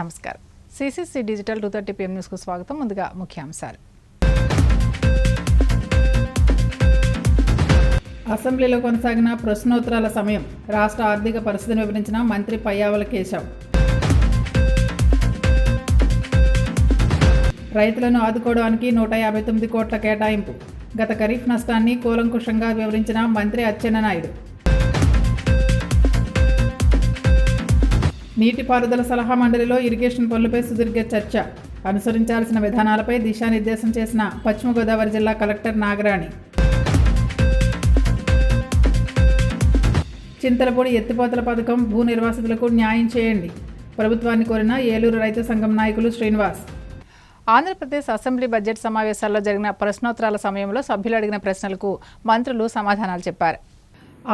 నమస్కారం. CCC digital 230 PM న్యూస్కు స్వాగతం. ముందుగా ముఖ్యాంశాలు. అసెంబ్లీలో కొనసాగిన ప్రశ్నోత్తరాల సమయం. రాష్ట్ర ఆర్థిక పరిస్థితిని వివరించిన మంత్రి పయ్యావుల కేశవ్. రైతులను ఆదుకోవడానికి 159 కోట్ల కేటాయింపు. గత ఖరీఫ్ నష్టాన్ని కూలంకుషంగా వివరించిన మంత్రి అచ్చెన్నాయుడు. నీటిపారుదల సలహా మండలిలో ఇరిగేషన్ పనులపై సుదీర్ఘ చర్చ. అనుసరించాల్సిన విధానాలపై దిశానిర్దేశం చేసిన పశ్చిమ గోదావరి జిల్లా కలెక్టర్ నాగరాణి. చింతలపూడి ఎత్తిపోతల పథకం భూ నిర్వాసితులకు న్యాయం చేయండి. ప్రభుత్వాన్ని కోరిన ఏలూరు రైతు సంఘం నాయకులు శ్రీనివాస్. ఆంధ్రప్రదేశ్ అసెంబ్లీ బడ్జెట్ సమావేశాల్లో జరిగిన ప్రశ్నోత్తరాల సమయంలో సభ్యులు అడిగిన ప్రశ్నలకు మంత్రులు సమాధానాలు చెప్పారు.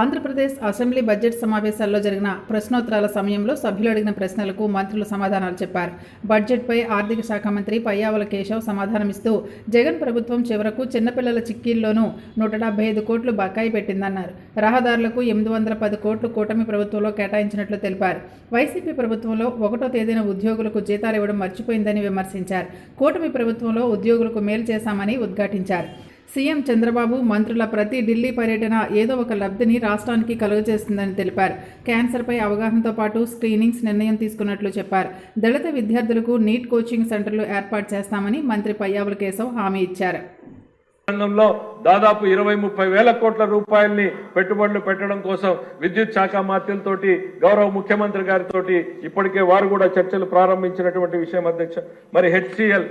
ఆంధ్రప్రదేశ్ అసెంబ్లీ బడ్జెట్ సమావేశాల్లో జరిగిన ప్రశ్నోత్తరాల సమయంలో సభ్యులు అడిగిన ప్రశ్నలకు మంత్రులు సమాధానాలు చెప్పారు. బడ్జెట్పై ఆర్థిక శాఖ మంత్రి పయ్యావుల కేశవ్ సమాధానమిస్తూ జగన్ ప్రభుత్వం చివరకు చిన్నపిల్లల చిక్కీల్లోనూ 175 కోట్లు బకాయి పెట్టిందన్నారు. రహదారులకు 810 కోట్లు కూటమి ప్రభుత్వంలో కేటాయించినట్లు తెలిపారు. వైసీపీ ప్రభుత్వంలో 1వ తేదీన ఉద్యోగులకు జీతాలు ఇవ్వడం మర్చిపోయిందని విమర్శించారు. కూటమి ప్రభుత్వంలో ఉద్యోగులకు మేలు చేశామని ఉద్ఘాటించారు. సీఎం చంద్రబాబు మంత్రుల ప్రతి ఢిల్లీ పర్యటన ఏదో ఒక లబ్ధిని రాష్ట్రానికి కలుగజేస్తుందని తెలిపారు. క్యాన్సర్పై అవగాహనతో పాటు స్క్రీనింగ్స్ నిర్ణయం తీసుకున్నట్లు చెప్పారు. దళిత విద్యార్థులకు నీట్ కోచింగ్ సెంటర్లు ఏర్పాటు చేస్తామని మంత్రి పయ్యావుల కేశవ్ హామీ ఇచ్చారు. రంగంలో దాదాపు 20-30 వేల కోట్ల రూపాయల్ని పెట్టుబడులు పెట్టడం కోసం విద్యుత్ శాఖ మాత్యులతోటి గౌరవ ముఖ్యమంత్రి గారితో ఇప్పటికే వారు కూడా చర్చలు ప్రారంభించినటువంటి విషయం అధ్యక్ష. మరి హెచ్సిఎల్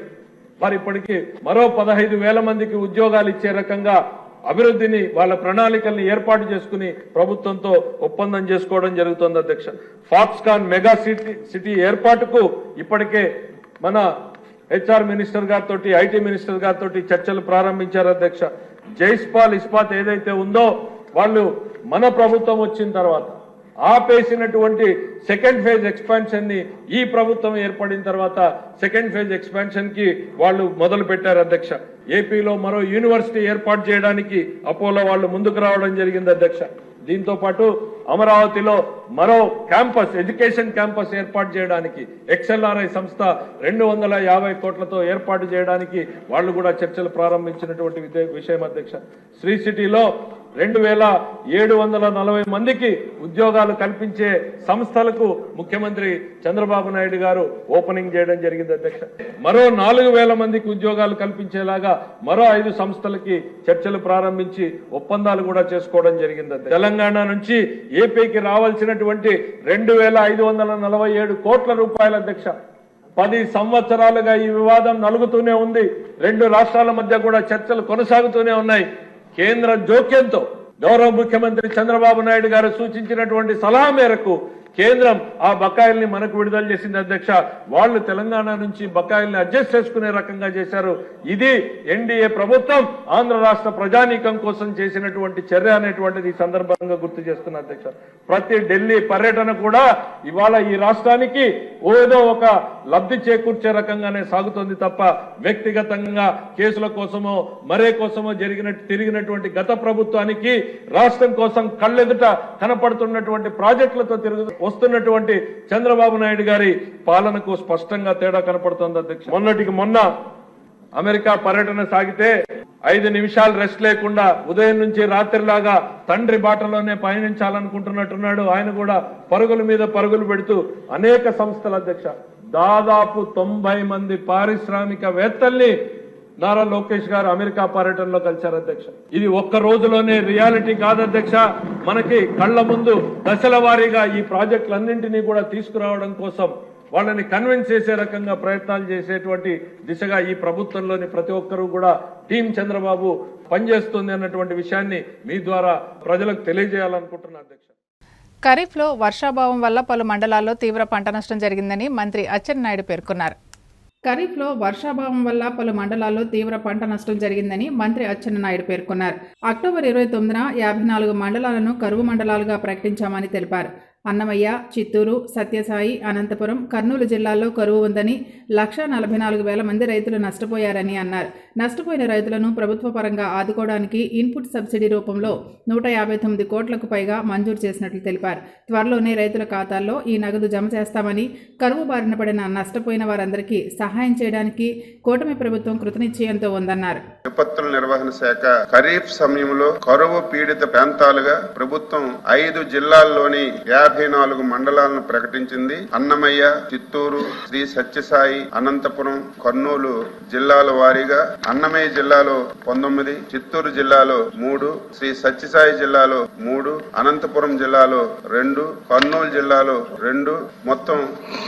మరి ఇప్పటికీ మరో 15,000 మందికి ఉద్యోగాలు ఇచ్చే రకంగా అభివృద్ధిని వాళ్ళ ప్రణాళికల్ని ఏర్పాటు చేసుకుని ప్రభుత్వంతో ఒప్పందం చేసుకోవడం జరుగుతుంది అధ్యక్ష. ఫాక్స్కాన్ మెగా సిటీ ఏర్పాటుకు ఇప్పటికే మన హెచ్ఆర్ మినిస్టర్ గారితో ఐటీ మినిస్టర్ గారితో చర్చలు ప్రారంభించారు అధ్యక్ష. జైస్పాల్ ఇస్పాత్ ఏదైతే ఉందో వాళ్ళు మన ప్రభుత్వం వచ్చిన తర్వాత ఆపేసినటువంటి సెకండ్ ఫేజ్ ఎక్స్పాన్షన్ ని ఈ ప్రభుత్వం ఏర్పడిన తర్వాత సెకండ్ ఫేజ్ ఎక్స్పాన్షన్ కి వాళ్ళు మొదలు పెట్టారు అధ్యక్ష. ఏపీలో మరో యూనివర్సిటీ ఏర్పాటు చేయడానికి అపోలో వాళ్ళు ముందుకు రావడం జరిగింది అధ్యక్ష. దీంతో పాటు అమరావతిలో మరో క్యాంపస్ ఎడ్యుకేషన్ క్యాంపస్ ఏర్పాటు చేయడానికి ఎక్స్ఎల్ఆర్ఐ సంస్థ 250 కోట్లతో ఏర్పాటు చేయడానికి వాళ్ళు కూడా చర్చలు ప్రారంభించినటువంటి విషయం అధ్యక్ష. శ్రీ సిటీలో 2,740 మందికి ఉద్యోగాలు కల్పించే సంస్థలకు ముఖ్యమంత్రి చంద్రబాబు నాయుడు గారు ఓపెనింగ్ చేయడం జరిగింది అధ్యక్ష. మరో 4,000 మందికి ఉద్యోగాలు కల్పించేలాగా మరో 5 సంస్థలకి చర్చలు ప్రారంభించి ఒప్పందాలు కూడా చేసుకోవడం జరిగింది. తెలంగాణ నుంచి ఏపీకి రావాల్సినటువంటి 2,547 కోట్ల రూపాయల అధ్యక్ష. 10 సంవత్సరాలుగా ఈ వివాదం నలుగుతూనే ఉంది. 2 రాష్ట్రాల మధ్య కూడా చర్చలు కొనసాగుతూనే ఉన్నాయి. కేంద్ర జోక్యంతో గౌరవ ముఖ్యమంత్రి చంద్రబాబు నాయుడు గారు సూచించినటువంటి సలహా మేరకు కేంద్రం ఆ బకాయిల్ని మనకు విడుదల చేసింది అధ్యక్ష. వాళ్ళు తెలంగాణ నుంచి బకాయిల్ని అడ్జస్ట్ చేసుకునే రకంగా చేశారు. ఇది ఎన్డీఏ ప్రభుత్వం ఆంధ్ర రాష్ట్ర ప్రజానీకం కోసం చేసినటువంటి చర్య అనేటువంటిది ఈ సందర్భంగా గుర్తు చేస్తున్న అధ్యక్ష. ప్రతి ఢిల్లీ పర్యటన కూడా ఇవాళ ఈ రాష్ట్రానికి ఏదో ఒక లబ్ధి చేకూర్చే రకంగానే సాగుతుంది తప్ప వ్యక్తిగతంగా కేసుల కోసమో మరే కోసమో తిరిగినటువంటి గత ప్రభుత్వానికి రాష్ట్రం కోసం కళ్ళెదుట కనపడుతున్నటువంటి ప్రాజెక్టులతో వస్తున్నటువంటి చంద్రబాబు నాయుడు గారి పాలనకు స్పష్టంగా తేడా కనపడుతోంది అధ్యక్ష. మొన్నటికి మొన్న అమెరికా పర్యటన సాగితే 5 నిమిషాలు రెస్ట్ లేకుండా ఉదయం నుంచి రాత్రిలాగా తండ్రి బాటలోనే పయనించాలనుకుంటున్నట్టున్నాడు. ఆయన కూడా పరుగుల మీద పరుగులు పెడుతూ అనేక సంస్థల అధ్యక్ష దాదాపు 90 మంది పారిశ్రామికవేత్తల్ని నారా లోకేష్ గారు అమెరికా పర్యటనలో కలిశారు అధ్యక్ష. ఇది ఒక్క రోజులోనే రియాలిటీ కాదు అధ్యక్ష. మనకి కళ్ల ముందు దశల వారీగా ఈ ప్రాజెక్టులన్నింటినీ కూడా తీసుకురావడం కోసం వాళ్ళని కన్విన్స్ చేసే రకంగా ప్రయత్నాలు చేసేటువంటి దిశగా ఈ ప్రభుత్వంలోని ప్రతి ఒక్కరూ కూడా టీం చంద్రబాబు పనిచేస్తుంది అన్నటువంటి విషయాన్ని మీ ద్వారా ప్రజలకు తెలియజేయాలనుకుంటున్నాను అధ్యక్ష. ఖరీఫ్లో వర్షాభావం వల్ల పలు మండలాల్లో తీవ్ర పంట నష్టం జరిగిందని మంత్రి అచ్చెన్నాయుడు పేర్కొన్నారు. ఖరీఫ్లో వర్షాభావం వల్ల పలు మండలాల్లో తీవ్ర పంట నష్టం జరిగిందని మంత్రి అచ్చెన్నాయుడు పేర్కొన్నారు. అక్టోబర్ 29న 54 మండలాలను కరువు మండలాలుగా ప్రకటించామని తెలిపారు. అన్నమయ్య, చిత్తూరు, సత్యసాయి, అనంతపురం, కర్నూలు జిల్లాల్లో కరువు ఉందని 1,44,000 మంది రైతులు నష్టపోయారని అన్నారు. నష్టపోయిన రైతులను ప్రభుత్వ పరంగా ఆదుకోవడానికి ఇన్పుట్ సబ్సిడీ రూపంలో 159 కోట్లకు పైగా మంజూరు చేసినట్లు తెలిపారు. త్వరలోనే రైతుల ఖాతాల్లో ఈ నగదు జమ చేస్తామని, కరువు బారిన పడిన నష్టపోయిన వారందరికీ సహాయం చేయడానికి కూటమి ప్రభుత్వం కృతనిశ్చయంతో ఉందన్నారు. విపత్తుల నిర్వహణ శాఖ ఖరీఫ్ సమయంలో కరువు పీడిత ప్రాంతాలుగా ప్రభుత్వం 5 జిల్లాల్లోని 54 మండలాలను ప్రకటించింది. అన్నమయ్య, చిత్తూరు, శ్రీ సత్యసాయి, అనంతపురం, కర్నూలు జిల్లాల వారీగా అన్నమయ్య జిల్లాలో 19, చిత్తూరు జిల్లాలో 3, శ్రీ సత్యసాయి జిల్లాలో 3, అనంతపురం జిల్లాలో 2, కర్నూలు జిల్లాలో 2, మొత్తం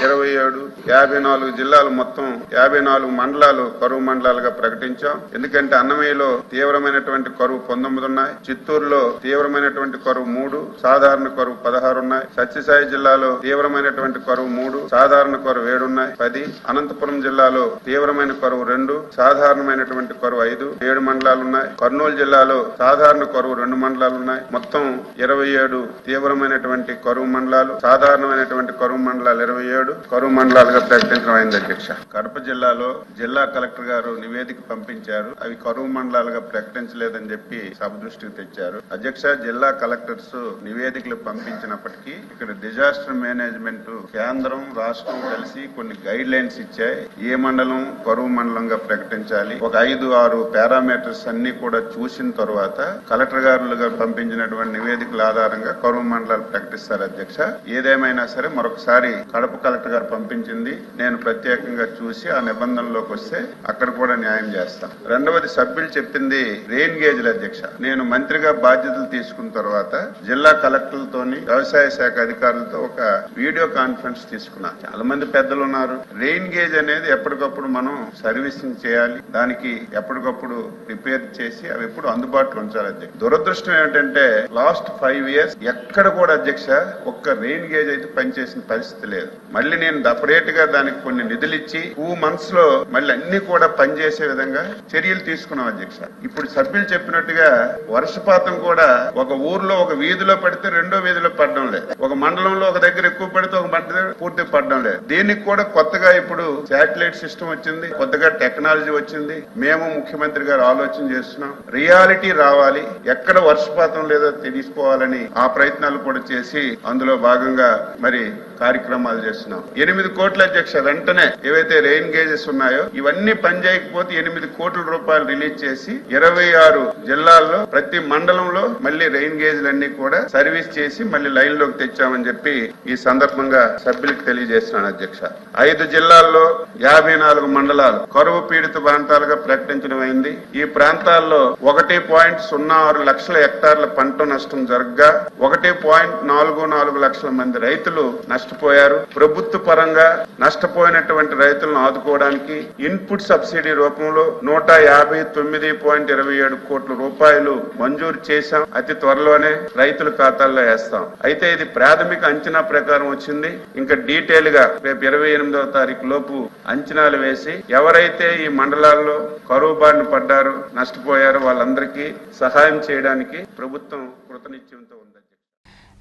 27, 54 జిల్లాలు మొత్తం 54 మండలాలు కరువు మండలాలుగా ప్రకటించాం. ఎందుకంటే అన్నమయ్యలో తీవ్రమైనటువంటి కరువు 19 ఉన్నాయి, చిత్తూరులో తీవ్రమైనటువంటి కరువు 3, సాధారణ కరువు 16 ఉన్నాయి, సత్యసాయి జిల్లాలో తీవ్రమైనటువంటి కరువు 3, సాధారణ కరువు 7 ఉన్నాయి, 10, అనంతపురం జిల్లాలో తీవ్రమైన కరువు 2, సాధారణమైనటువంటి కరువు 5, 7 మండలాలు ఉన్నాయి, కర్నూలు జిల్లాలో సాధారణ కరువు 2 మండలాలు ఉన్నాయి, మొత్తం 27 తీవ్రమైనటువంటి కరువు మండలాలు, సాధారణమైనటువంటి కరువు మండలాలు 27 కరువు మండలాలుగా ప్రకటించడం అయింది అధ్యక్ష. కడప జిల్లాలో జిల్లా కలెక్టర్ గారు నివేదిక పంపించారు. అవి కరువు మండలాలుగా ప్రకటించలేదని చెప్పి సభ దృష్టికి తెచ్చారు. అధ్యక్ష, జిల్లా కలెక్టర్స్ నివేదికలు పంపించినప్పటికీ ఇక్కడ డిజాస్టర్ మేనేజ్మెంట్ కేంద్రం రాష్ట్రం కలిసి కొన్ని గైడ్ లైన్స్ ఇచ్చాయి. ఏ మండలం కరువు మండలంగా ప్రకటించాలి, ఒక 5-6 పారామీటర్స్ అన్ని కూడా చూసిన తర్వాత కలెక్టర్ గారు పంపించినటువంటి నివేదికల ఆధారంగా కరువు మండలాలు ప్రకటిస్తారు అధ్యక్ష. ఏదేమైనా సరే మరొకసారి కడప కలెక్టర్ గారు పంపించింది నేను ప్రత్యేకంగా చూసి ఆ నిబంధనలోకి వస్తే అక్కడ కూడా న్యాయం చేస్తాం. రెండవది సభ్యులు చెప్పింది రెయిన్ గేజ్ల అధ్యక్ష. నేను మంత్రిగా బాధ్యతలు తీసుకున్న తర్వాత జిల్లా కలెక్టర్లతోని వ్యవసాయ శాఖ అధికారులతో ఒక వీడియో కాన్ఫరెన్స్ తీసుకున్నా. చాలా మంది పెద్దలు ఉన్నారు. రెయిన్ గేజ్ అనేది ఎప్పటికప్పుడు మనం సర్వీసింగ్ చేయాలి, దానికి ఎప్పటికప్పుడు రిపేర్ చేసి అవి ఎప్పుడు అందుబాటులో ఉంచాలి అధ్యక్ష. దురదృష్టం ఏమిటంటే లాస్ట్ 5 years ఎక్కడ కూడా అధ్యక్ష ఒక్క రెయిన్ గేజ్ అయితే పనిచేసిన పరిస్థితి లేదు. మళ్ళీ నేను సపరేట్ గా దానికి కొన్ని నిధులు ఇచ్చి 2 months లో మళ్ళీ అన్ని కూడా పనిచేసే విధంగా చర్యలు తీసుకున్నాం అధ్యక్ష. ఇప్పుడు సభ్యులు చెప్పినట్టుగా వర్షపాతం కూడా ఒక ఊర్లో ఒక వీధిలో పడితే రెండో వీధిలో పడడం లేదు, ఒక మండలంలో ఒక దగ్గర ఎక్కువ పడితే ఒక మండలం పూర్తిగా పడడం లేదు. దీనికి కూడా కొత్తగా ఇప్పుడు శాటిలైట్ సిస్టమ్ వచ్చింది, కొత్తగా టెక్నాలజీ వచ్చింది. మేము ముఖ్యమంత్రి గారు ఆలోచన చేస్తున్నాం, రియాలిటీ రావాలి, ఎక్కడ వర్షపాతం లేదో తెలుసుకోవాలని ఆ ప్రయత్నాలు కూడా చేసి అందులో భాగంగా మరి కార్యక్రమాలు చేస్తున్నాం. 8 కోట్ల అధ్యక్ష వెంటనే ఏవైతే రెయిన్ గేజెస్ ఉన్నాయో ఇవన్నీ పనిచేయకపోతే 8 కోట్ల రూపాయలు రిలీజ్ చేసి 26 జిల్లాల్లో ప్రతి మండలంలో మళ్ళీ రెయిన్ గేజ్లన్నీ కూడా సర్వీస్ చేసి మళ్ళీ లైన్ లోకి తెచ్చామని చెప్పి ఈ సందర్భంగా సభ్యులకు తెలియజేస్తున్నాను అధ్యక్ష. 5 జిల్లాల్లో 54 మండలాలు కరువు పీడిత ప్రాంతాలుగా ప్రకటించడం అయింది. ఈ ప్రాంతాల్లో 1.06 లక్షల హెక్టార్ల పంట నష్టం జరగగా 1.44 లక్షల మంది రైతులు నష్టపోయారు. ప్రభుత్వ పరంగా నష్టపోయినటువంటి రైతులను ఆదుకోవడానికి ఇన్పుట్ సబ్సిడీ రూపంలో 159.27 కోట్ల రూపాయలు మంజూరు చేశాం. అతి త్వరలోనే రైతుల ఖాతాల్లో వేస్తాం. అయితే ఇది ప్రాథమిక అంచనా ప్రకారం వచ్చింది. ఇంకా డీటెయిల్ గా రేపు 28వ తారీఖు లోపు అంచనాలు వేసి ఎవరైతే ఈ మండలాల్లో కరువు బారిన పడ్డారో నష్టపోయారో వాళ్ళందరికీ సహాయం చేయడానికి ప్రభుత్వం కృతనిశ్చయంతో ఉంది.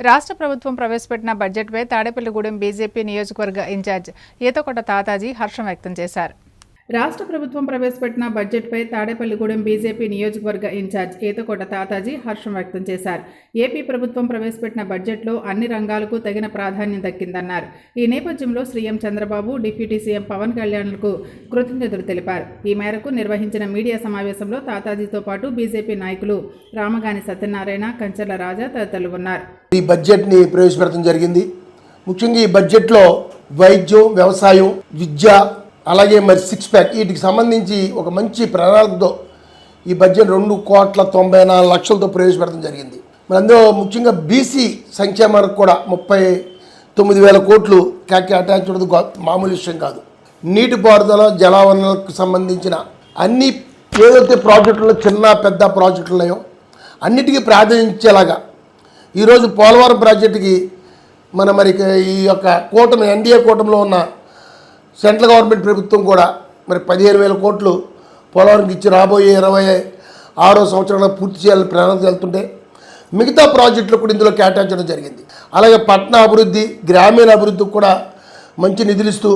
రాష్ట్ర ప్రభుత్వం ప్రవేశపెట్టిన బడ్జెట్పై తాడేపల్లిగూడెం బీజేపీ నియోజకవర్గ ఇన్ఛార్జ్ ఈతకొండ తాతాజీ హర్షం వ్యక్తం చేశారు. రాష్ట్ర ప్రభుత్వం ప్రవేశపెట్టిన బడ్జెట్పై తాడేపల్లిగూడెం బీజేపీ నియోజకవర్గ ఇన్ఛార్జ్ ఈతకొండ తాతాజీ హర్షం వ్యక్తం చేశారు. ఏపీ ప్రభుత్వం ప్రవేశపెట్టిన బడ్జెట్లో అన్ని రంగాలకు తగిన ప్రాధాన్యం దక్కిందన్నారు. ఈ నేపథ్యంలో CM Chandrababu, deputy CM Pawan కళ్యాణ్లకు కృతజ్ఞతలు తెలిపారు. ఈ మేరకు నిర్వహించిన మీడియా సమావేశంలో తాతాజీతో పాటు బీజేపీ నాయకులు రామగాని సత్యనారాయణ, కంచర్ల రాజా తదితరులు ఉన్నారు. ఈ బడ్జెట్ని ప్రవేశపెట్టడం జరిగింది. ముఖ్యంగా ఈ బడ్జెట్లో వైద్యం, వ్యవసాయం, విద్య, అలాగే మరి 6 ప్యాక్ వీటికి సంబంధించి ఒక మంచి ప్రణాళికతో ఈ బడ్జెట్ 2,94,00,000తో ప్రవేశపెట్టడం జరిగింది. మరి అందులో ముఖ్యంగా బీసీ సంక్షేమానికి కూడా 39,000 కోట్లు కేటాయించడం మామూలు విషయం కాదు. నీటిపారుదల, జలవనరులకు సంబంధించిన అన్ని ఏదైతే ప్రాజెక్టుల్లో చిన్న పెద్ద ప్రాజెక్టులు ఉన్నాయో అన్నిటికీ ప్రాధాన్యతలాగా ఈరోజు పోలవరం ప్రాజెక్టుకి మరి ఈ యొక్క కూటమి ఎన్డీఏ కూటమిలో ఉన్న సెంట్రల్ గవర్నమెంట్ ప్రభుత్వం కూడా మరి 15,000 కోట్లు పోలవరంకి ఇచ్చి రాబోయే 26వ సంవత్సరంలో పూర్తి చేయాలని ప్రణాళిక వెళ్తుంటే మిగతా ప్రాజెక్టులు కూడా ఇందులో కేటాయించడం జరిగింది. అలాగే పట్టణ అభివృద్ధి, గ్రామీణ అభివృద్ధికి కూడా మంచి నిధులు ఇస్తూ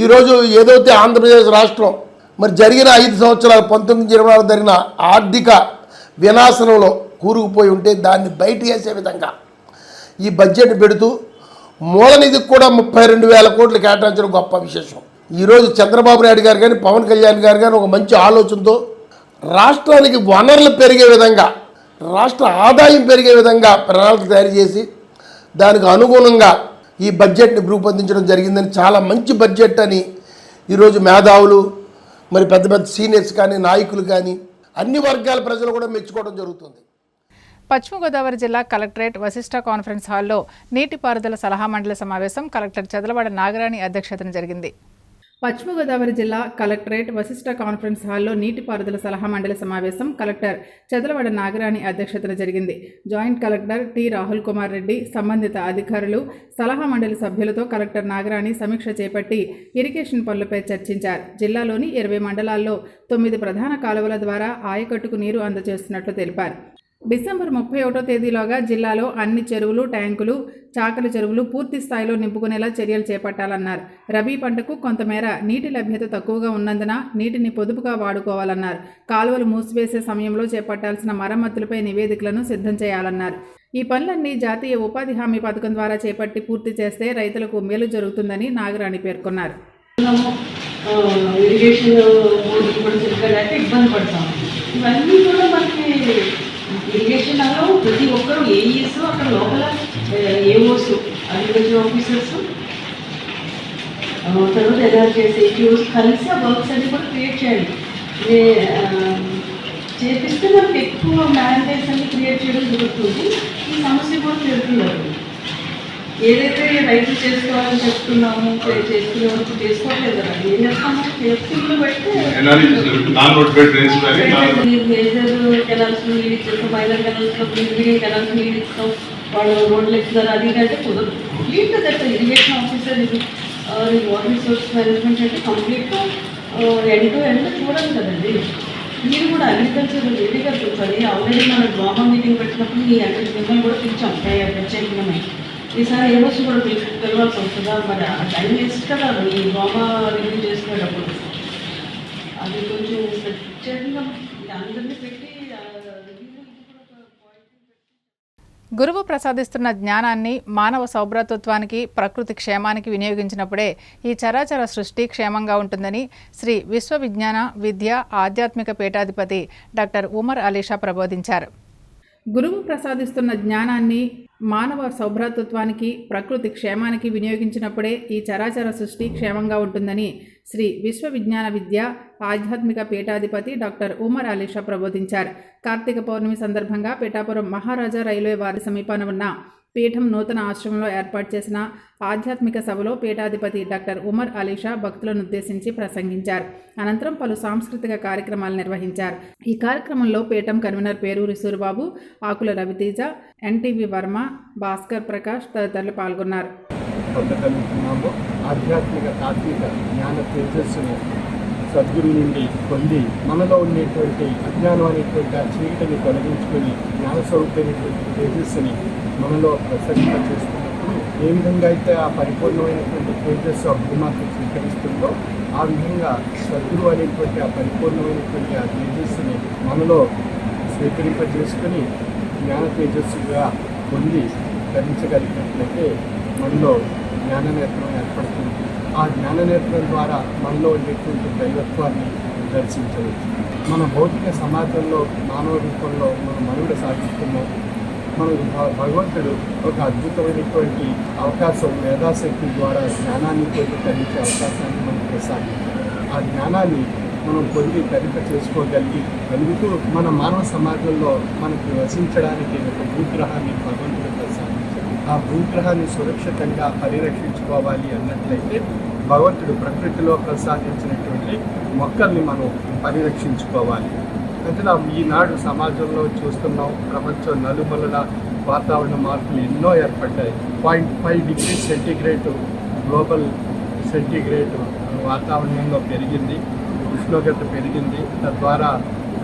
ఈరోజు ఏదైతే ఆంధ్రప్రదేశ్ రాష్ట్రం మరి జరిగిన 5 సంవత్సరాలు 1924 జరిగిన ఆర్థిక వినాశనంలో కూరుకుపోయి ఉంటే దాన్ని బయట వేసే విధంగా ఈ బడ్జెట్ పెడుతూ మూల నిధికి కూడా 32,000 కోట్లు కేటాయించడం గొప్ప విశేషం. ఈరోజు చంద్రబాబు నాయుడు గారు కానీ పవన్ కళ్యాణ్ గారు కానీ ఒక మంచి ఆలోచనతో రాష్ట్రానికి వనరులు పెరిగే విధంగా, రాష్ట్ర ఆదాయం పెరిగే విధంగా ప్రణాళిక తయారు చేసి దానికి అనుగుణంగా ఈ బడ్జెట్ని రూపొందించడం జరిగిందని, చాలా మంచి బడ్జెట్ అని ఈరోజు మేధావులు మరి పెద్ద పెద్ద సీనియర్స్ కానీ నాయకులు కానీ అన్ని వర్గాల ప్రజలు కూడా మెచ్చుకోవడం జరుగుతుంది. పశ్చిమ గోదావరి జిల్లా కలెక్టరేట్ వశిష్ఠ కాన్ఫరెన్స్ హాల్లో నీటిపారుదల సలహా మండలి సమావేశం కలెక్టర్ చదలవాడ నాగరాణి అధ్యక్షతన జరిగింది. పశ్చిమ గోదావరి జిల్లా కలెక్టరేట్ వశిష్ఠ కాన్ఫరెన్స్ హాల్లో నీటిపారుదల సలహా మండలి సమావేశం కలెక్టర్ చదలవాడ నాగరాణి అధ్యక్షతన జరిగింది. Joint collector T Rahul Kumar Reddy, సంబంధిత అధికారులు, సలహా మండలి సభ్యులతో కలెక్టర్ నాగరాణి సమీక్ష చేపట్టి ఇరిగేషన్ పనులపై చర్చించారు. జిల్లాలోని 20 మండలాల్లో 9 ప్రధాన కాలువల ద్వారా ఆయకట్టుకు నీరు అందజేస్తున్నట్లు తెలిపారు. డిసెంబర్ 31వ తేదీలోగా జిల్లాలో అన్ని చెరువులు, ట్యాంకులు, చాకలి చెరువులు పూర్తి స్థాయిలో నింపుకునేలా చర్యలు చేపట్టాలన్నారు. రబీ పంటకు కొంతమేర నీటి లభ్యత తక్కువగా ఉన్నందున నీటిని పొదుపుగా వాడుకోవాలన్నారు. కాలువలు మూసివేసే సమయంలో చేపట్టాల్సిన మరమ్మతులపై నివేదికలను సిద్ధం చేయాలన్నారు. ఈ పనులన్నీ జాతీయ ఉపాధి హామీ పథకం ద్వారా చేపట్టి పూర్తి చేస్తే రైతులకు మేలు జరుగుతుందని నాగరాణి పేర్కొన్నారు. ఇరిగేషన్లో ప్రతి ఒక్కరు ఏఈఎస్, అక్కడ లోపల ఏఓస్, అగ్రికల్చర్ ఆఫీసర్స్, తర్వాత ఎన్ఆర్జీఎస్, ఏటీఓస్ కలిసి ఆ వర్క్స్ అన్ని కూడా క్రియేట్ చేయాలి. చేపిస్తే మనకి ఎక్కువ మ్యాండేట్స్ అన్ని క్రియేట్ చేయడం జరుగుతుంది. ఈ సమస్య కూడా జరుగుతుంది. ఏదైతే రైతులు చేసుకోవాలని చెప్తున్నాము చేసుకునే వరకు చేసుకోవట్లేదు కదా. ఏం చేస్తాము, సేఫ్టీలో పెడితే మేజర్ కెనాల్స్ నీళ్ళు ఇచ్చేస్తాం, మైనర్ కెనాల్స్లో మీడియం కెనాల్స్ నీళ్ళు ఇస్తాం, వాళ్ళు రోడ్లు ఇస్తున్నారు. అది అంటే కుదరదు. కంప్లీట్గా దట్ ఇరిగేషన్ ఆఫీసర్ ఇది వాటర్ రిసోర్స్ మేనేజ్మెంట్ అంటే కంప్లీట్గా ఎండ్ టు ఎండ్ చూడాలి కదండి. మీరు కూడా అగ్రికల్చర్ రెడీగా చూడాలి. ఆల్రెడీ మనం డ్రామా మీటింగ్ పెట్టినప్పుడు మీ మిమ్మల్ని కూడా పిలిచాం ప్రత్యేకంగా. ఈసారి ఏ రోజు కూడా పిలవాల్సి వస్తుందా? మరి ఆ టైం వేస్ట్ కదా ఈ డ్రామా రివ్యూ చేసుకునేటప్పుడు. అది కొంచెం ప్రత్యేకంగా అందరినీ పెట్టి గురువు ప్రసాదిస్తున్న జ్ఞానాన్ని మానవ సౌభ్రాతృత్వానికి, ప్రకృతి క్షేమానికి వినియోగించినప్పుడే ఈ చరాచర సృష్టి క్షేమంగా ఉంటుందని శ్రీ విశ్వవిజ్ఞాన విద్య ఆధ్యాత్మిక పీఠాధిపతి డాక్టర్ ఉమర్ అలీషా ప్రబోధించారు. గురువు ప్రసాదిస్తున్న జ్ఞానాన్ని మానవ సౌభ్రాతృత్వానికి, ప్రకృతి క్షేమానికి వినియోగించినప్పుడే ఈ చరాచర సృష్టి క్షేమంగా ఉంటుందని శ్రీ విశ్వవిజ్ఞాన విద్య ఆధ్యాత్మిక పీఠాధిపతి డాక్టర్ ఉమర్ అలీషా ప్రబోధించారు. కార్తీక పౌర్ణమి సందర్భంగా పిఠాపురం మహారాజా రైల్వే వారి సమీపాన ఉన్న పీఠం నూతన ఆశ్రమంలో ఏర్పాటు చేసిన ఆధ్యాత్మిక సభలో పీఠాధిపతి డాక్టర్ ఉమర్ అలీషా భక్తులను ఉద్దేశించి ప్రసంగించారు. అనంతరం పలు సాంస్కృతిక కార్యక్రమాలు నిర్వహించారు. ఈ కార్యక్రమంలో పీఠం కన్వీనర్ పేరూరి సూరిబాబు, ఆకుల రవితేజ, ఎన్టీవీ వర్మ, భాస్కర్ ప్రకాష్ తదితరులు పాల్గొన్నారు. ఆధ్యాత్మిక తాత్విక జ్ఞాన తేజస్సును సద్గురు నుండి పొంది మనలో ఉండేటువంటి అజ్ఞానం అనేటువంటి ఆ చీకటిని తొలగించుకొని జ్ఞాన స్వరూపమైనటువంటి తేజస్సుని మనలో ప్రసరింప చేసుకున్నప్పుడు ఏ విధంగా అయితే ఆ పరిపూర్ణమైనటువంటి తేజస్సు అభిమాకి స్వీకరిస్తుందో ఆ విధంగా సద్గురు అనేటువంటి ఆ పరిపూర్ణమైనటువంటి ఆ తేజస్సుని మనలో స్వీకరింపజేసుకొని జ్ఞాన తేజస్సుగా పొంది ధరించగలిగినట్లయితే మనలో జ్ఞాననేత్రం ఏర్పడుతుంది. ఆ జ్ఞాననేత్రం ద్వారా మనలో ఉండేటువంటి దైవత్వాన్ని దర్శించవచ్చు. మన భౌతిక సమాజంలో మానవ రూపంలో మనం మనుగడ సాగిస్తున్నాం. మనకు భగవంతుడు ఒక అద్భుతమైనటువంటి అవకాశం మేధాశక్తి ద్వారా జ్ఞానాన్ని పొంది తరించే అవకాశాన్ని మనకు ప్రసాదించారు. ఆ జ్ఞానాన్ని మనం పొంది తరింప చేసుకోగలుగుతూ మన మానవ సమాజంలో మనకు వసించడానికి ఒక భూగ్రహాన్ని భగవంతుడు ప్రసాదించారు. ఆ భూగ్రహాన్ని సురక్షితంగా పరిరక్షించుకోవాలి అన్నట్లయితే భగవంతుడు ప్రకృతిలో ప్రసాదించినటువంటి మొక్కల్ని మనం పరిరక్షించుకోవాలి. అందులో ఈనాడు సమాజంలో చూస్తున్నాం, ప్రపంచం నలుమూలల వాతావరణ మార్పులు ఎన్నో ఏర్పడ్డాయి. 0.5 డిగ్రీ సెంటీగ్రేడ్ గ్లోబల్ సెంటీగ్రేడ్ వాతావరణంలో పెరిగింది, ఉష్ణోగ్రత పెరిగింది. తద్వారా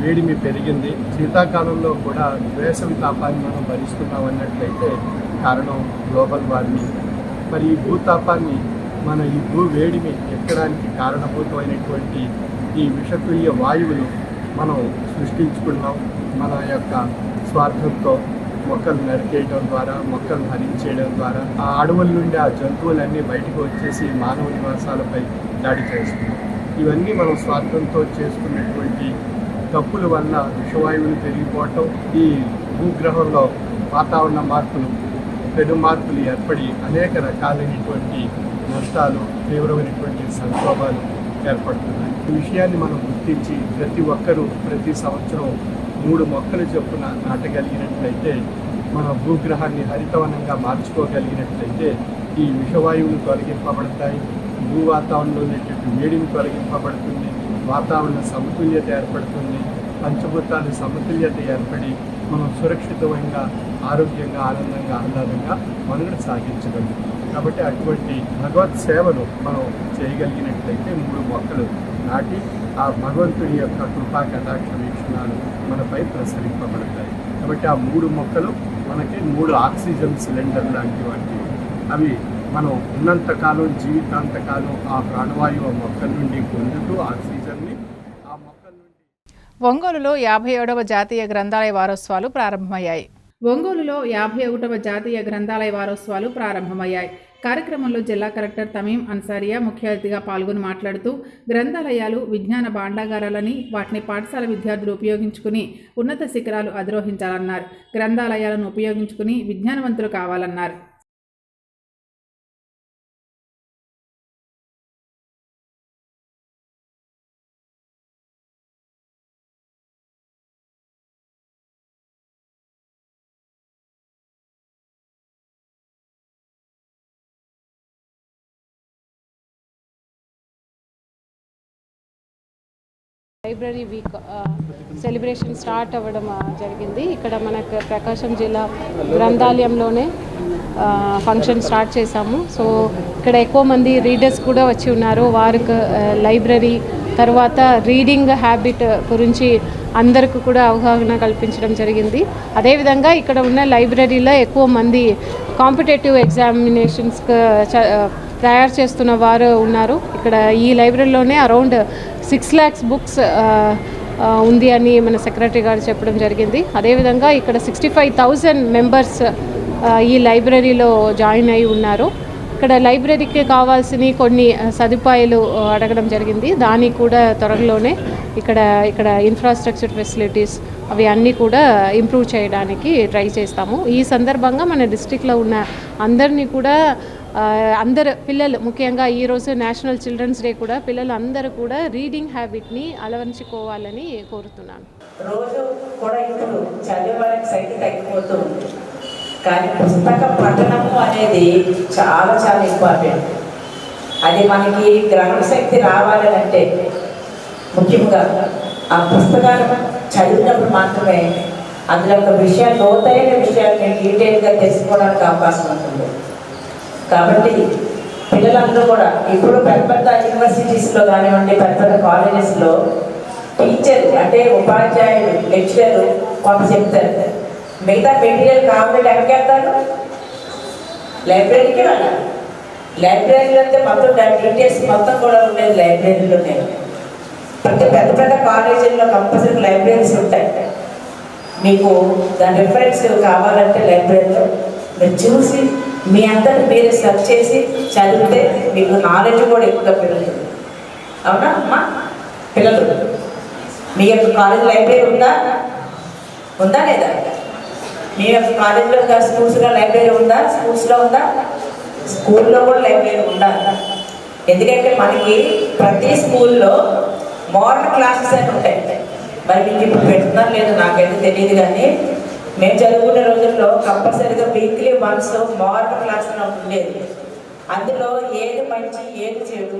వేడిమి పెరిగింది. శీతాకాలంలో కూడా వేసవి తాపాన్ని మనం భరిస్తున్నాం అన్నట్లయితే కారణం గ్లోబల్ వార్మింగ్. మరి ఈ భూతాపాన్ని ఈ భూ వేడిని ఎక్కడానికి కారణభూతమైనటువంటి ఈ విషతుల్య వాయువులు మనం సృష్టించుకున్నాం. మన యొక్క స్వార్థంతో మొక్కలు నరికేయడం ద్వారా, మొక్కలు హరించేయడం ద్వారా ఆ అడవుల నుండి ఆ జంతువులన్నీ బయటకు వచ్చేసి మానవ నివాసాలపై దాడి చేస్తున్నాం. ఇవన్నీ మనం స్వార్థంతో చేసుకున్నటువంటి తప్పుల వల్ల విషవాయువులు పెరిగిపోవటం, ఈ భూగ్రహంలో వాతావరణ మార్పులు, పెను మార్పులు ఏర్పడి అనేక రకాలైనటువంటి నష్టాలు, తీవ్రమైనటువంటి సంక్షోభాలు ఏర్పడుతున్నాయి. ఈ విషయాన్ని మనం గుర్తించి ప్రతి ఒక్కరూ ప్రతి సంవత్సరం 3 మొక్కలు చొప్పున నాటగలిగినట్లయితే, మన భూగ్రహాన్ని హరితవనంగా మార్చుకోగలిగినట్లయితే ఈ విషవాయువులు తొలగింపబడతాయి, భూ వాతావరణంలో ఉన్నటువంటి వేడిని తొలగింపబడుతుంది, వాతావరణ సమతుల్యత ఏర్పడుతుంది, పంచభూతాల సమతుల్యత ఏర్పడి మనం సురక్షితంగా, ఆరోగ్యంగా, ఆనందంగా, ఆహ్లాదంగా మనుగడ సాగించగలుగుతాం. కాబట్టి అటువంటి భగవత్ సేవను మనం చేయగలిగినట్లయితే 3 మొక్కలు నాటి ఆ భగవంతుడి యొక్క కృపా కటాక్ష వీక్షణాలు మనపై ప్రసరింపబడతాయి. కాబట్టి ఆ 3 మొక్కలు మనకి 3 ఆక్సిజన్ సిలిండర్ లాంటి వాటివి. అవి మనం ఉన్నంతకాలం, జీవితాంతకాలం ఆ ప్రాణవాయువు మొక్కల నుండి పొందుతూ ఆక్సిజన్ని ఆ మొక్కల నుండి. ఒంగోలులో 57వ జాతీయ గ్రంథాలయ వారోత్సవాలు ప్రారంభమయ్యాయి. ఒంగోలులో 51వ జాతీయ గ్రంథాలయ వారోత్సవాలు ప్రారంభమయ్యాయి. కార్యక్రమంలో జిల్లా కలెక్టర్ తమీం అన్సారియా ముఖ్య అతిథిగా పాల్గొని మాట్లాడుతూ గ్రంథాలయాలు విజ్ఞాన భాండాగారాలని, వాటిని పాఠశాల విద్యార్థులు ఉపయోగించుకుని ఉన్నత శిఖరాలు అధిరోహించాలన్నారు. గ్రంథాలయాలను ఉపయోగించుకుని విజ్ఞానవంతులు కావాలన్నారు. లైబ్రరీ వీక్ సెలబ్రేషన్ స్టార్ట్ అవ్వడం జరిగింది. ఇక్కడ మనకు ప్రకాశం జిల్లా గ్రంథాలయంలోనే ఫంక్షన్ స్టార్ట్ చేశాము. సో ఇక్కడ ఎక్కువ మంది రీడర్స్ కూడా వచ్చి ఉన్నారు. వారికి లైబ్రరీ తర్వాత రీడింగ్ హ్యాబిట్ గురించి అందరికీ కూడా అవగాహన కల్పించడం జరిగింది. అదేవిధంగా ఇక్కడ ఉన్న లైబ్రరీలో ఎక్కువ మంది కాంపిటేటివ్ ఎగ్జామినేషన్స్కి తయారు చేస్తున్న వారు ఉన్నారు. ఇక్కడ ఈ లైబ్రరీలోనే అరౌండ్ 6 lakhs బుక్స్ ఉంది అని మన సెక్రటరీ గారు చెప్పడం జరిగింది. అదేవిధంగా ఇక్కడ 65,000 మెంబర్స్ ఈ లైబ్రరీలో జాయిన్ అయి ఉన్నారు. ఇక్కడ లైబ్రరీకి కావాల్సిన కొన్ని సదుపాయాలు అడగడం జరిగింది. దానికి కూడా త్వరలోనే ఇక్కడ ఇన్ఫ్రాస్ట్రక్చర్ ఫెసిలిటీస్ అవి అన్నీ కూడా ఇంప్రూవ్ చేయడానికి ట్రై చేస్తాము. ఈ సందర్భంగా మన డిస్ట్రిక్ట్లో ఉన్న అందరినీ కూడా అందరు పిల్లలు, ముఖ్యంగా ఈరోజు నేషనల్ చిల్డ్రన్స్ డే కూడా, పిల్లలు అందరూ కూడా రీడింగ్ హ్యాబిట్ని అలవరించుకోవాలని కోరుతున్నాను. రోజు కూడా ఇప్పుడు చదివే వాళ్ళకి సైట్ తగ్గిపోతూ ఉంది. కానీ పుస్తక పఠనము అనేది చాలా చాలా ఇంపార్టెంట్. అది మనకి గ్రహణ శక్తి రావాలంటే ముఖ్యంగా ఆ పుస్తకాలు చదివినప్పుడు మాత్రమే అందులో ఒక విషయాలు, లోతైన విషయాన్ని డీటెయిల్గా తెలుసుకోవడానికి అవకాశం ఉంటుంది. కాబట్టి పిల్లలందరూ కూడా ఇప్పుడు పెద్ద పెద్ద యూనివర్సిటీస్లో కానివ్వండి, పెద్ద పెద్ద కాలేజెస్లో టీచర్ అంటే ఉపాధ్యాయులు, లెక్చరర్ కొంత చెప్తారు. మిగతా మెటీరియల్ కావాలంటే ఎక్కడికి వెళ్తారు? లైబ్రరీకి వెళ్ళాలి. లైబ్రరీలో అయితే మొత్తం డీటెయిల్స్ మొత్తం కూడా ఉండేది లైబ్రరీలోనే. ప్రతి పెద్ద పెద్ద కాలేజీల్లో కంపల్సరీ లైబ్రరీస్ ఉంటాయి. మీకు దాని రిఫరెన్స్ కావాలంటే లైబ్రరీలో మీరు చూసి మీ అందరిని మీరే సెర్చ్ చేసి చదివితే మీకు నాలెడ్జ్ కూడా ఎక్కువగా పెరుగుతుంది. అవునా అమ్మా? పిల్లలు, మీ యొక్క కాలేజ్ లైబ్రరీ ఉందా లేదా? మీ యొక్క కాలేజీలో స్కూల్స్లో లైబ్రరీ ఉందా? స్కూల్స్లో ఉందా? స్కూల్లో కూడా లైబ్రరీ ఉండాలి. ఎందుకంటే మనకి ప్రతి స్కూల్లో మోడర్న్ క్లాసెస్ అని ఉంటాయి. మరి మీకు ఇప్పుడు పెడుతున్నారు లేదు నాకైతే తెలియదు, కానీ మేము చదువుకునే రోజుల్లో కంపల్సరీగా వీక్లీ వన్స్ మోడర్న్ క్లాస్ అని ఉండేది. అందులో ఏది మంచి ఏది చెడు.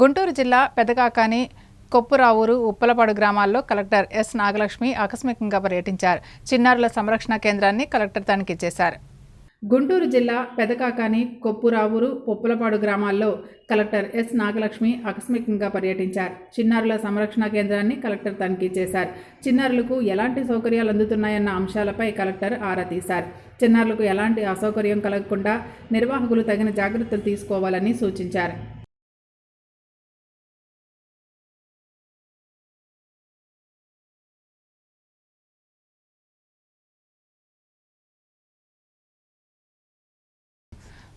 గుంటూరు జిల్లా పెదకాకాని, కొప్పురావూరు, ఉప్పలపాడు గ్రామాల్లో కలెక్టర్ ఎస్ నాగలక్ష్మి ఆకస్మికంగా పర్యటించారు. చిన్నారుల సంరక్షణ కేంద్రాన్ని కలెక్టర్ తనిఖీ చేశారు. గుంటూరు జిల్లా పెదకాకాని, కొప్పురావూరు, పొప్పులపాడు గ్రామాల్లో కలెక్టర్ ఎస్ నాగలక్ష్మి ఆకస్మికంగా పర్యటించారు. చిన్నారుల సంరక్షణ కేంద్రాన్ని కలెక్టర్ తనిఖీ చేశారు. చిన్నారులకు ఎలాంటి సౌకర్యాలు అందుతున్నాయన్న అంశాలపై కలెక్టర్ ఆరా తీశారు. చిన్నారులకు ఎలాంటి అసౌకర్యం కలగకుండా నిర్వాహకులు తగిన జాగ్రత్తలు తీసుకోవాలని సూచించారు.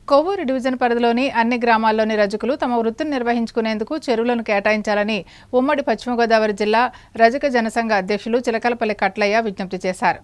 కొవ్వూరు డివిజన్ పరిధిలోని అన్ని గ్రామాల్లోని రజకులు తమ వృత్తిని నిర్వహించుకునేందుకు చెరువులను కేటాయించాలని ఉమ్మడి పశ్చిమ గోదావరి జిల్లా రజక జనసంఘ అధ్యక్షులు చిలకలపల్లి కట్లయ్య విజ్ఞప్తి చేశారు.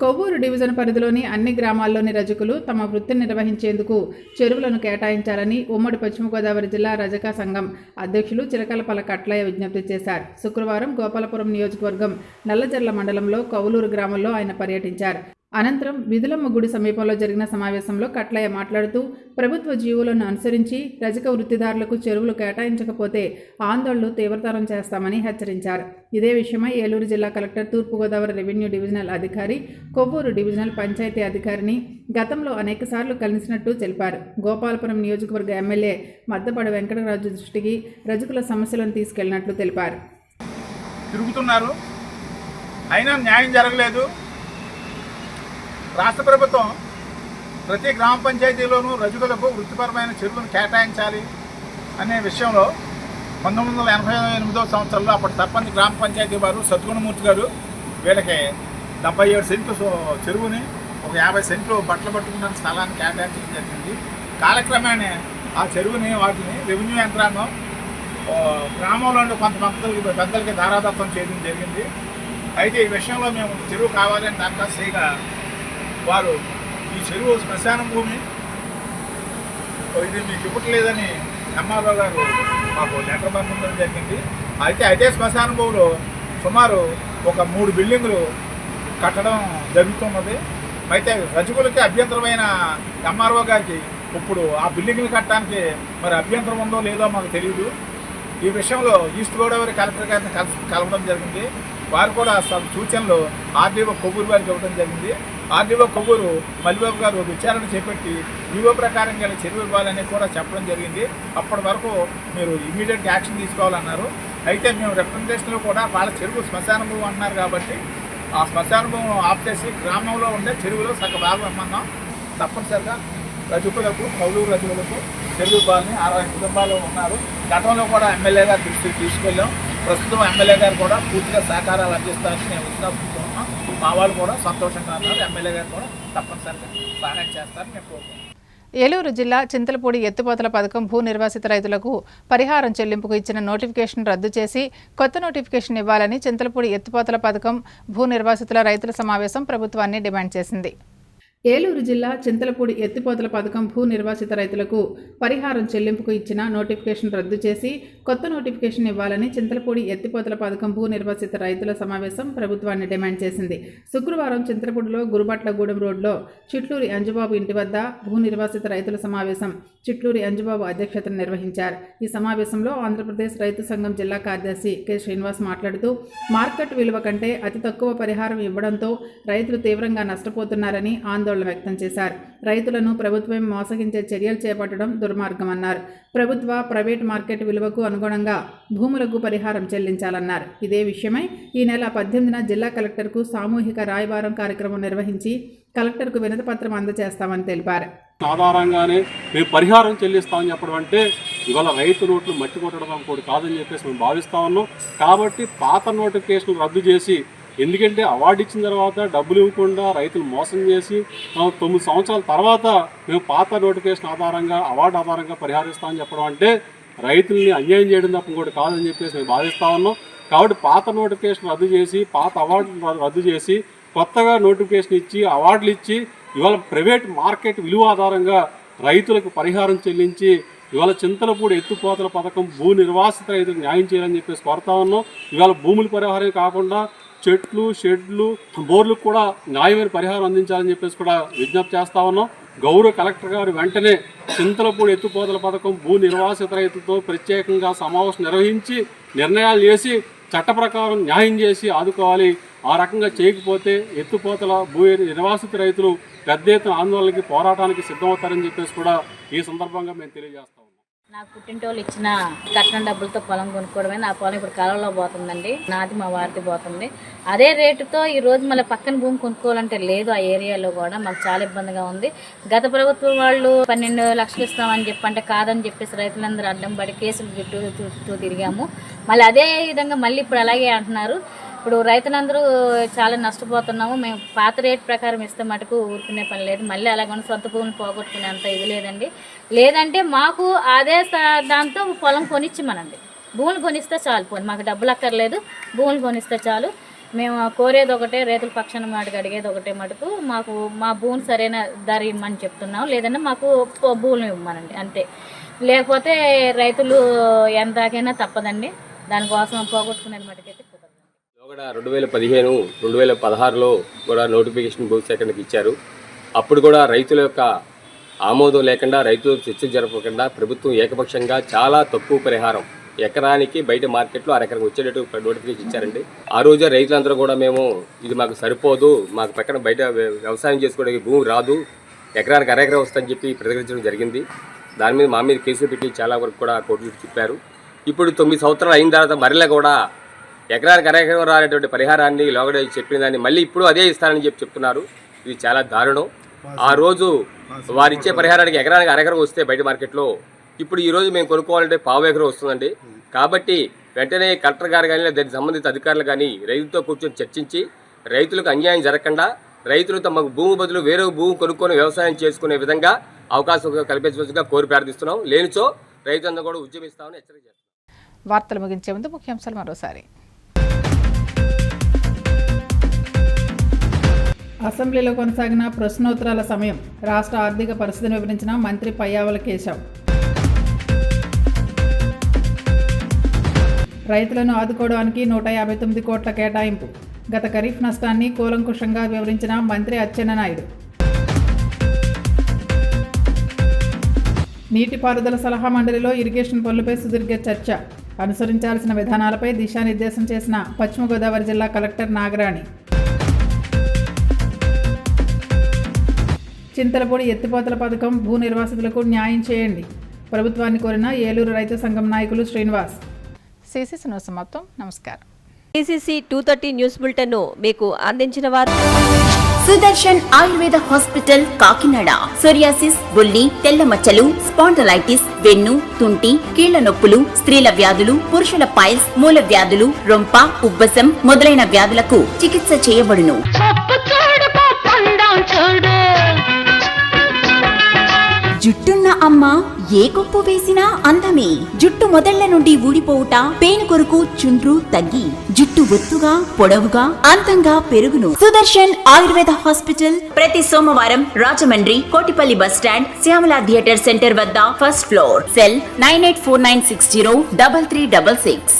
కొవ్వూరు డివిజన్ పరిధిలోని అన్ని గ్రామాల్లోని రజకులు తమ వృత్తిని నిర్వహించేందుకు చెరువులను కేటాయించాలని ఉమ్మడి పశ్చిమ గోదావరి జిల్లా రజక సంఘం అధ్యక్షులు చిలకలపల్లి కట్లయ్య విజ్ఞప్తి చేశారు. శుక్రవారం గోపాలపురం నియోజకవర్గం నల్లజర్ల మండలంలో కౌలూరు గ్రామంలో ఆయన పర్యటించారు. అనంతరం విధులమ్మ గుడి సమీపంలో జరిగిన సమావేశంలో కట్లయ్య మాట్లాడుతూ ప్రభుత్వ జీవోలను అనుసరించి రజక వృత్తిదారులకు చెరువులు కేటాయించకపోతే ఆందోళనలు తీవ్రతరం చేస్తామని హెచ్చరించారు. ఇదే విషయమై ఏలూరు జిల్లా కలెక్టర్, తూర్పుగోదావరి రెవెన్యూ డివిజనల్ అధికారి, కొవ్వూరు డివిజనల్ పంచాయతీ అధికారిని గతంలో అనేకసార్లు కలిసినట్టు తెలిపారు. గోపాలపురం నియోజకవర్గ ఎమ్మెల్యే మద్దపాటి వెంకటరాజు దృష్టికి రజకుల సమస్యలను తీసుకెళ్లినట్లు తెలిపారు. తిరుగుతున్నారు, అయినా న్యాయం జరగలేదు. రాష్ట్ర ప్రభుత్వం ప్రతి గ్రామ పంచాయతీలోనూ రజకులకు వృత్తిపరమైన చెరువులను కేటాయించాలి అనే విషయంలో 1988వ సంవత్సరంలో అప్పటి సర్పంచ్ గ్రామ పంచాయతీ వారు సద్గుణమూర్తి గారు వీళ్ళకి 77 సెంట్లు చెరువుని, ఒక 50 సెంట్లు బట్టలు పట్టుకున్న స్థలాన్ని కేటాయించడం జరిగింది. కాలక్రమేణా ఆ చెరువుని వాటిని రెవెన్యూ యంత్రాంగం గ్రామంలో కొంతమంది పెద్దలకి ధారాదత్తం చేయడం జరిగింది. అయితే ఈ విషయంలో మేము చెరువు కావాలని దరఖాస్తు చేయగా వారు ఈ చెరువు శ్మశానం భూమి, ఇది మీకు ఇవ్వట్లేదని ఎంఆర్ఓ గారు మాకు లెటర్ పంపించడం జరిగింది. అయితే అదే శ్మశాన భూమిలో సుమారు ఒక 3 బిల్డింగులు కట్టడం జరుగుతున్నది. అయితే రజకులకి అభ్యంతరమైన ఎంఆర్ఓ గారికి ఇప్పుడు ఆ బిల్డింగ్లు కట్టడానికి మరి అభ్యంతరం ఉందో లేదో మాకు తెలియదు. ఈ విషయంలో ఈస్ట్ గోదావరి కలెక్టర్ గారిని కలవడం జరిగింది. వారు కూడా సూచనలు ఆర్డీఓ కొవ్వూరు వారికి ఇవ్వడం జరిగింది. ఆర్డీఓ కొవ్వూరు మల్లిబాబు గారు విచారణ చేపట్టి ఈవో ప్రకారం గల చెరువు ఇవ్వాలని కూడా చెప్పడం జరిగింది. అప్పటి వరకు మీరు ఇమీడియట్ యాక్షన్ తీసుకోవాలన్నారు. అయితే మేము రిప్రజెంటేషన్లో కూడా వాళ్ళ చెరువు శ్మశాన భూమి అంటున్నారు కాబట్టి ఆ శ్మశాన భూమిని ఆఫ్ చేసి గ్రామంలో ఉండే చెరువులో సగ భాగం ఇమ్మన్నాం. తప్పనిసరిగా రజకులకు, కౌలూరు రజకులకు చెరువు ఇవ్వాలని 60 కుటుంబాలు ఉన్నారు. గతంలో కూడా ఎమ్మెల్యే గారు దృష్టికి తీసుకెళ్ళాం. ప్రస్తుతం ఎమ్మెల్యే గారు కూడా పూర్తిగా సహకారాలు అందిస్తారని మేము విశ్వాసంతో ఉన్నాం. మా వాళ్ళు కూడా సంతోషంగా ఉన్నారు. ఎమ్మెల్యే గారు కూడా తప్పనిసరిగా సహాయం చేస్తారని మేము కోరుకుంటున్నాం. ఏలూరు జిల్లా చింతలపూడి ఎత్తిపోతల పథకం భూ నిర్వాసిత రైతులకు పరిహారం చెల్లింపుకు ఇచ్చిన నోటిఫికేషన్ రద్దు చేసి కొత్త నోటిఫికేషన్ ఇవ్వాలని చింతలపూడి ఎత్తిపోతల పథకం భూ నిర్వాసితుల రైతుల సమావేశం ప్రభుత్వాన్ని డిమాండ్ చేసింది. ఏలూరు జిల్లా చింతలపూడి ఎత్తిపోతల పథకం భూ నిర్వాసిత రైతులకు పరిహారం చెల్లింపుకు ఇచ్చిన నోటిఫికేషన్ రద్దు చేసి కొత్త నోటిఫికేషన్ ఇవ్వాలని చింతలపూడి ఎత్తిపోతల పథకం భూ నిర్వాసిత రైతుల సమావేశం ప్రభుత్వాన్ని డిమాండ్ చేసింది. శుక్రవారం చింతలపూడిలో గురుబట్లగూడెం రోడ్లో చిట్లూరి అంజుబాబు ఇంటి వద్ద భూ నిర్వాసిత రైతుల సమావేశం చిట్లూరి అంజుబాబు అధ్యక్షతన నిర్వహించారు. ఈ సమావేశంలో ఆంధ్రప్రదేశ్ రైతు సంఘం జిల్లా కార్యదర్శి కె శ్రీనివాస్ మాట్లాడుతూ మార్కెట్ విలువ కంటే అతి తక్కువ పరిహారం ఇవ్వడంతో రైతులు తీవ్రంగా నష్టపోతున్నారని ఆందోళన వ్యక్తం చేశారు. రైతులను ప్రభుత్వం మోసగించే చర్యలు చేపట్టడం దుర్మార్గమన్నారు. ప్రభుత్వ, ప్రైవేట్ మార్కెట్ విలువకు అనుగుణంగా భూములకు పరిహారం చెల్లించాలన్నారు. ఇదే విషయమై ఈ నెల 18న జిల్లా కలెక్టర్కు సామూహిక రాయబారం కార్యక్రమం నిర్వహించి కలెక్టర్కు వినతిపత్రం అందజేస్తామని తెలిపారు. ఆధారంగానే మేము పరిహారం చెల్లిస్తామని చెప్పడం అంటే ఇవాళ రైతు నోట్లు మట్టి కొట్టడం కూడా కాదని చెప్పేసి మేము భావిస్తా ఉన్నాం. కాబట్టి పాత నోటిఫికేషన్ రద్దు చేసి, ఎందుకంటే అవార్డు ఇచ్చిన తర్వాత డబ్బులు ఇవ్వకుండా రైతులు మోసం చేసి 9 సంవత్సరాల తర్వాత మేము పాత నోటిఫికేషన్ ఆధారంగా, అవార్డు ఆధారంగా పరిహారిస్తామని చెప్పడం అంటే రైతుల్ని అన్యాయం చేయడం తప్ప కూడా కాదని చెప్పేసి మేము భావిస్తా ఉన్నాం. కాబట్టి పాత నోటిఫికేషన్ రద్దు చేసి, పాత అవార్డు రద్దు చేసి, కొత్తగా నోటిఫికేషన్ ఇచ్చి, అవార్డులు ఇచ్చి, ఇవాళ ప్రైవేట్ మార్కెట్ విలువ ఆధారంగా రైతులకు పరిహారం చెల్లించి ఇవాళ చింతలపూడి ఎత్తిపోతల పథకం భూ నిర్వాసిత రైతులకు న్యాయం చేయాలని చెప్పేసి కోరుతా ఉన్నాం. ఇవాళ భూముల పరిహారం కాకుండా చెట్లు, షెడ్లు, బోర్లకు కూడా న్యాయమైన పరిహారం అందించాలని చెప్పేసి కూడా విజ్ఞప్తి చేస్తా ఉన్నాం. గౌరవ కలెక్టర్ గారు వెంటనే చింతలపూడి ఎత్తిపోతల పథకం భూ నిర్వాసిత రైతులతో ప్రత్యేకంగా సమావేశం నిర్వహించి నిర్ణయాలు చేసి చట్ట ప్రకారం న్యాయం చేసి ఆదుకోవాలి. ఆ రకంగా చేయకపోతే ఎత్తిపోతల భూ నిర్వాసిత రైతులు పెద్ద ఎత్తున ఆందోళనకి పోరాటానికి సిద్ధమవుతారని చెప్పేసి కూడా ఈ సందర్భంగా మేము తెలియజేస్తాం. నాకు పుట్టింటోళ్ళు ఇచ్చిన కట్నం డబ్బులతో పొలం కొనుక్కోవడమే. నా పొలం ఇప్పుడు కాలంలో పోతుందండి. నాది మా వారిది పోతుంది. అదే రేటుతో ఈ రోజు మళ్ళీ పక్కన భూమి కొనుక్కోవాలంటే లేదు. ఆ ఏరియాలో కూడా మాకు చాలా ఇబ్బందిగా ఉంది. గత ప్రభుత్వం వాళ్ళు 12 లక్షలు ఇస్తామని చెప్పంటే కాదని చెప్పేసి రైతులందరూ అడ్డం పడి కేసులు చుట్టూ తిరిగాము. మళ్ళీ అదే విధంగా మళ్ళీ ఇప్పుడు అలాగే అంటున్నారు. ఇప్పుడు రైతులందరూ చాలా నష్టపోతున్నాము. మేము పాత రేట్ ప్రకారం ఇస్తే మటుకు ఊరుకునే పని లేదు. మళ్ళీ అలాగని సొంత భూమిని పోగొట్టుకునే అంత ఇది లేదండి. లేదంటే మాకు అదే దాంతో పొలం కొనిచ్చిమనండి. భూములు కొనిస్తే చాలు. పోనీ మాకు డబ్బులు అక్కర్లేదు, భూములు కొనిస్తే చాలు. మేము కోరేది ఒకటే, రైతుల పక్షాన మాటకు అడిగేది ఒకటే మటుకు మాకు మా భూమిని సరైన ధర ఇవ్వమని చెప్తున్నాం. లేదంటే మాకు భూములు ఇవ్వమనండి అంతే. లేకపోతే రైతులు ఎంతకైనా తప్పదండి. దానికోసం పోగొట్టుకునేది మటుకైతే కుదరదు. 2015, 2016లో కూడా నోటిఫికేషన్ భూసేకరణకు ఇచ్చారు. అప్పుడు కూడా రైతుల యొక్క ఆమోదం లేకుండా, రైతులు చర్చ జరపకుండా ప్రభుత్వం ఏకపక్షంగా చాలా తక్కువ పరిహారం ఎకరానికి బయట మార్కెట్లో అరెకరం వచ్చేటట్టు నోటిఫికేషన్ ఇచ్చారండి. ఆ రోజే రైతులందరూ కూడా మేము ఇది మాకు సరిపోదు, మాకు పక్కన బయట వ్యవసాయం చేసుకోవడానికి భూమి రాదు, ఎకరానికి అరెకరం వస్తుందని చెప్పి ప్రతిఘటించడం జరిగింది. దాని మీద మా మీద కేసులు పెట్టి చాలా వరకు కూడా కోర్టు చెప్పారు. ఇప్పుడు 9 సంవత్సరాలు అయిన తర్వాత మరలా కూడా ఎకరానికి అరెకరం రానటువంటి పరిహారాన్ని లోగడ చెప్పిన దాన్ని మళ్ళీ ఇప్పుడు అదే ఇస్తారని చెప్తున్నారు. ఇది చాలా దారుణం. ఆ రోజు వారిచ్చే పరిహారానికి ఎకరానికి అరెకరం వస్తే బయట మార్కెట్లో, ఇప్పుడు ఈ రోజు మేము కొనుక్కోవాలంటే పావు ఎకరం వస్తుందండి. కాబట్టి వెంటనే కలెక్టర్ గారు కానీ దానికి సంబంధిత అధికారులు కానీ రైతులతో కూర్చొని చర్చించి రైతులకు అన్యాయం జరగకుండా రైతులు తమ భూమి బదులు వేరే భూమి కొనుక్కొని వ్యవసాయం చేసుకునే విధంగా అవకాశం కల్పించవలసిగా కోరి ప్రార్థిస్తున్నాం. లేనిచో రైతులందరూ కూడా ఉద్యమిస్తామని హెచ్చరిక చేస్తున్నాం. వార్తలు ముగించే ముందు ముఖ్యాంశాలు మరోసారి. అసెంబ్లీలో కొనసాగిన ప్రశ్నోత్తరాల సమయం. రాష్ట్ర ఆర్థిక పరిస్థితిని వివరించిన మంత్రి పయ్యావుల కేశవ్. రైతులను ఆదుకోవడానికి 159 కోట్ల కేటాయింపు. గత ఖరీఫ్ నష్టాన్ని కూలంకుషంగా వివరించిన మంత్రి అచ్చెన్నాయుడు. నీటిపారుదల సలహా మండలిలో ఇరిగేషన్ పనులపై సుదీర్ఘ చర్చ. అనుసరించాల్సిన విధానాలపై దిశానిర్దేశం చేసిన పశ్చిమ గోదావరి జిల్లా కలెక్టర్ నాగరాణి. చింతలపూడి ఎత్తిపోతల పథకం భూ నిర్వాసితులకు న్యాయం చేయండి. ప్రభుత్వాన్ని కోరిన ఏలూరు రైతు సంఘం నాయకులు శ్రీనివాస్. సిసిసి న్యూస్ సమాప్తం. నమస్కారం. సిసిసి 230 న్యూస్ బులెటిన్ మీకు అందించిన వారు సుదర్శన్ ఆయుర్వేద హాస్పిటల్ కాకినాడ. సోరియాసిస్, బుల్లి, తెల్ల మచ్చలు, స్పాండలైటిస్, వెన్ను, తుంటి, కీళ్ల నొప్పులు, స్త్రీల వ్యాధులు, పురుషుల పైల్స్, మూల వ్యాధులు, రొంప, ఉబ్బసం మొదలైన వ్యాధులకు చికిత్స చేయబడును. జుట్టున్న అమ్మ ఏ కొప్పు వేసినా అందమే. జుట్టు మొదళ్ల నుండి ఊడిపోవుట, పేను కొరకు చుండ్రు తగ్గి జుట్టు ఒత్తుగా, పొడవుగా, అందంగా పెరుగును. సుదర్శన్ ఆయుర్వేద హాస్పిటల్ ప్రతి సోమవారం Rajahmundry Kotipalli bus stand, Shyamala theatre centre వద్ద 1st ఫ్లోర్. సెల్ 9849603366.